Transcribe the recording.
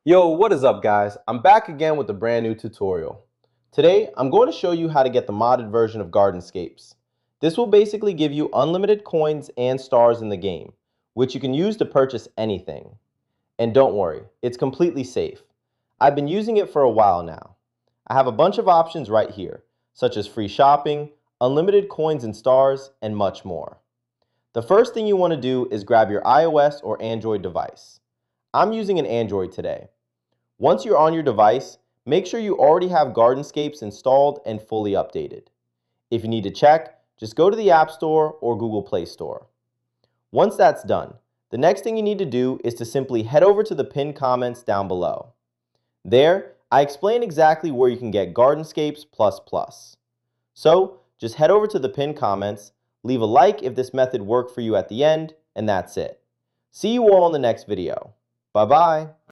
Yo, what is up guys? I'm back again with a brand new tutorial. Today, I'm going to show you how to get the modded version of Gardenscapes. This will basically give you unlimited coins and stars in the game, which you can use to purchase anything. And don't worry, it's completely safe. I've been using it for a while now. I have a bunch of options right here, such as free shopping, unlimited coins and stars, and much more. The first thing you want to do is grab your iOS or Android device. I'm using an Android today. Once you're on your device, make sure you already have Gardenscapes installed and fully updated. If you need to check, just go to the App Store or Google Play Store. Once that's done, the next thing you need to do is to simply head over to the pinned comments down below. There, I explain exactly where you can get Gardenscapes++. So, just head over to the pinned comments, leave a like if this method worked for you at the end, and that's it. See you all in the next video. Bye bye!